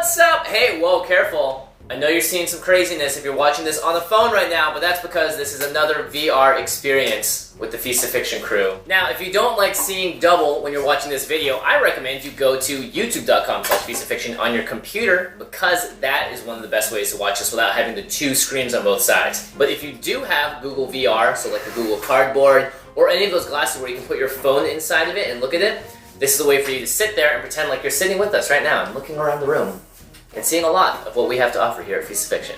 what's up? Hey, whoa, careful. I know you're seeing some craziness if you're watching this on the phone right now, but that's because this is another VR experience with the Feast of Fiction crew. Now, if you don't like seeing double when you're watching this video, I recommend you go to youtube.com/feastoffiction on your computer, because that is one of the best ways to watch this without having the two screens on both sides. But if you do have Google VR, so like the Google Cardboard, or any of those glasses where you can put your phone inside of it and look at it, this is a way for you to sit there and pretend like you're sitting with us right now and looking around the room and seeing a lot of what we have to offer here at Feast of Fiction,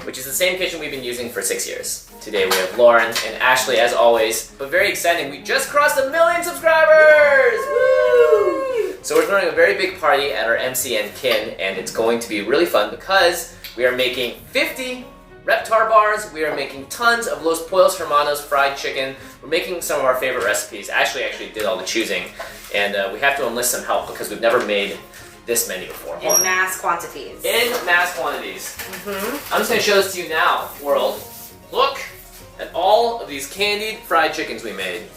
which is the same kitchen we've been using for 6 years. Today we have Lauren and Ashley as always, but very exciting, we just crossed 1 million subscribers! Woo! So we're throwing a very big party at our MCN kin, and it's going to be really fun because we are making 50 Reptar bars, we are making tons of Los Pollos Hermanos fried chicken, we're making some of our favorite recipes. Ashley actually did all the choosing, and we have to enlist some help because we've never made this many before. In mass quantities. In mass quantities. I'm just going to show this to you now, world. Look at all of these candied fried chickens we made.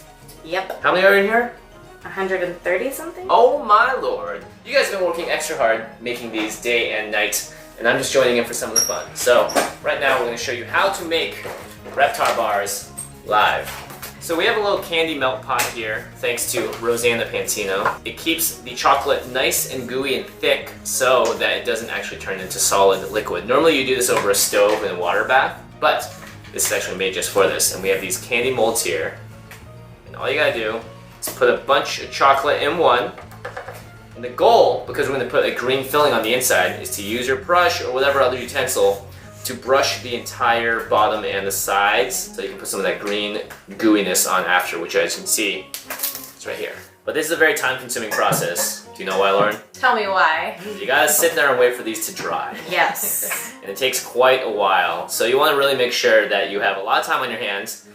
Yep. How many are in here? 130 something? Oh my lord. You guys have been working extra hard making these day and night, and I'm just joining in for some of the fun. So, right now we're going to show you how to make Reptar bars live. So we have a little candy melt pot here, thanks to Roseanne the Pantino. It keeps the chocolate nice and gooey and thick so that it doesn't actually turn into solid liquid. Normally you do this over a stove in a water bath, but this is actually made just for this. And we have these candy molds here. And all you gotta do is put a bunch of chocolate in one. And the goal, because we're gonna put a green filling on the inside, is to use your brush or whatever other utensil to brush the entire bottom and the sides, so you can put some of that green gooiness on after, which as you can see, it's right here. But this is a very time-consuming process. Do you know why, Lauren? Tell me why. You gotta sit there and wait for these to dry. Yes. And it takes quite a while, so you wanna really make sure that you have a lot of time on your hands,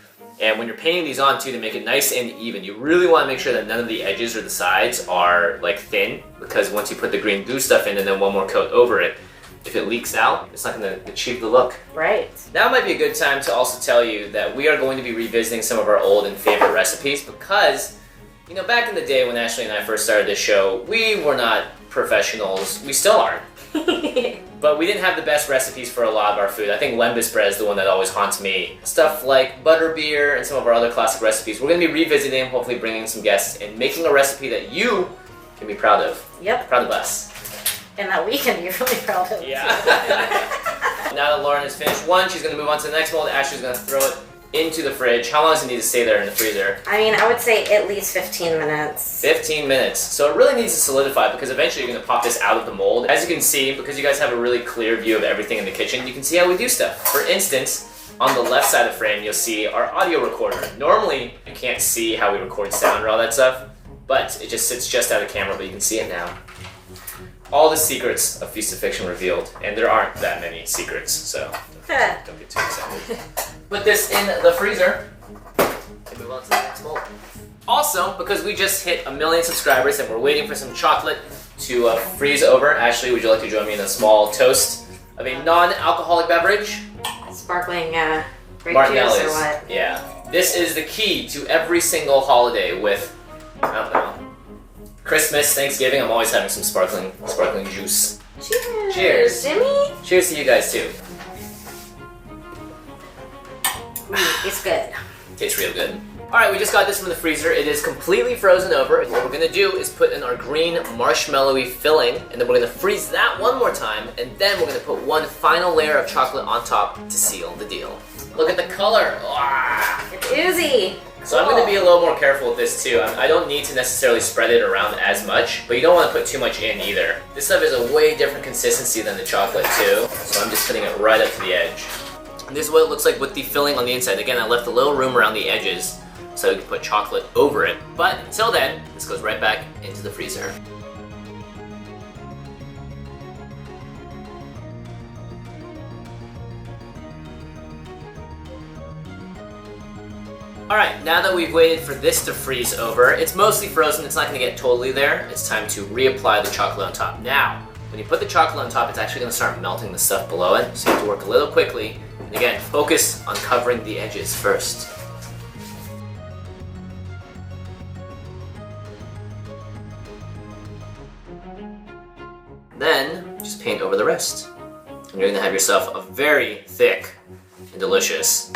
and when you're painting these on too, to make it nice and even, you really wanna make sure that none of the edges or the sides are like thin, because once you put the green goo stuff in and then one more coat over it, if it leaks out, it's not going to achieve the look. Right. Now might be a good time to also tell you that we are going to be revisiting some of our old and favorite recipes because, you know, back in the day when Ashley and I first started this show, we were not professionals. We still aren't. But we didn't have the best recipes for a lot of our food. I think lembas bread is the one that always haunts me. Stuff like butterbeer and some of our other classic recipes. We're going to be revisiting, hopefully bringing some guests and making a recipe that you can be proud of. Yep. Proud of us. And that we can be really proud of. Yeah. Now that Lauren has finished one, she's going to move on to the next mold. Ashley's going to throw it into the fridge. How long does it need to stay there in the freezer? I mean, I would say at least 15 minutes. 15 minutes. So it really needs to solidify because eventually you're going to pop this out of the mold. As you can see, because you guys have a really clear view of everything in the kitchen, you can see how we do stuff. For instance, on the left side of the frame, you'll see our audio recorder. Normally, you can't see how we record sound or all that stuff, but it just sits just out of camera, but you can see it now. All the secrets of Feast of Fiction revealed, and there aren't that many secrets, so don't get too excited. Put this in the freezer and move on to the next mold. Also, because we just hit 1 million subscribers and we're waiting for some chocolate to freeze over, Ashley, would you like to join me in a small toast of a non-alcoholic beverage? Sparkling grape juice or what? Yeah. This is the key to every single holiday with, I don't know, Christmas, Thanksgiving, I'm always having some sparkling juice. Cheers! Cheers! Jimmy? Cheers to you guys too. It's good. Tastes real good. Alright, we just got this from the freezer. It is completely frozen over. What we're gonna do is put in our green marshmallowy filling, and then we're gonna freeze that one more time, and then we're gonna put one final layer of chocolate on top to seal the deal. Look at the color! Wow. It's oozy! So I'm going to be a little more careful with this too. I don't need to necessarily spread it around as much, but you don't want to put too much in either. This stuff is a way different consistency than the chocolate too, so I'm just putting it right up to the edge. And this is what it looks like with the filling on the inside. Again, I left a little room around the edges so you can put chocolate over it. But until then, this goes right back into the freezer. Alright, now that we've waited for this to freeze over, it's mostly frozen, it's not going to get totally there. It's time to reapply the chocolate on top. Now, when you put the chocolate on top, it's actually going to start melting the stuff below it, so you have to work a little quickly. And again, focus on covering the edges first. Then, just paint over the rest. And you're gonna have yourself a very thick and delicious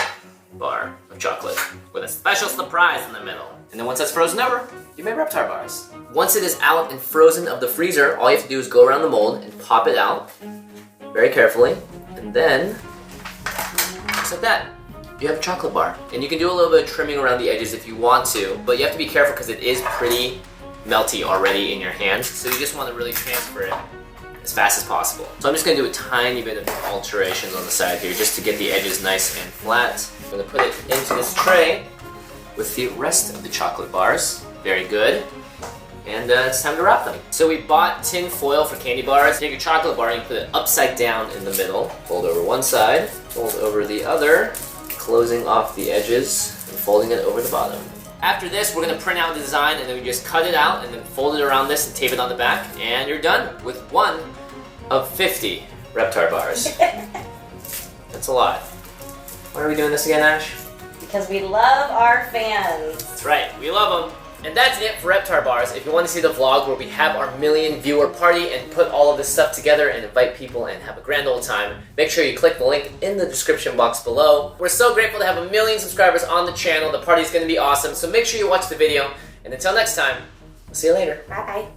bar of chocolate with a special surprise in the middle. And then once that's frozen over, you made Reptar bars. Once it is out and frozen of the freezer, all you have to do is go around the mold and pop it out very carefully. And then, just like that, you have a chocolate bar. And you can do a little bit of trimming around the edges if you want to, but you have to be careful because it is pretty melty already in your hands. So you just want to really transfer it as fast as possible. So I'm just gonna do a tiny bit of alterations on the side here just to get the edges nice and flat. I'm gonna put it into this tray with the rest of the chocolate bars. Very good. And it's time to wrap them. So we bought tin foil for candy bars. Take your chocolate bar and you put it upside down in the middle. Fold over one side, fold over the other, closing off the edges and folding it over the bottom. After this, we're gonna print out the design and then we just cut it out and then fold it around this and tape it on the back. And you're done with one of 50 Reptar bars. That's a lot. Why are we doing this again, Ash? Because we love our fans. That's right, we love them. And that's it for Reptar bars. If you want to see the vlog where we have our million viewer party and put all of this stuff together and invite people and have a grand old time, make sure you click the link in the description box below. We're so grateful to have 1 million subscribers on the channel. The party's going to be awesome, so make sure you watch the video. And until next time, we'll see you later. Bye-bye.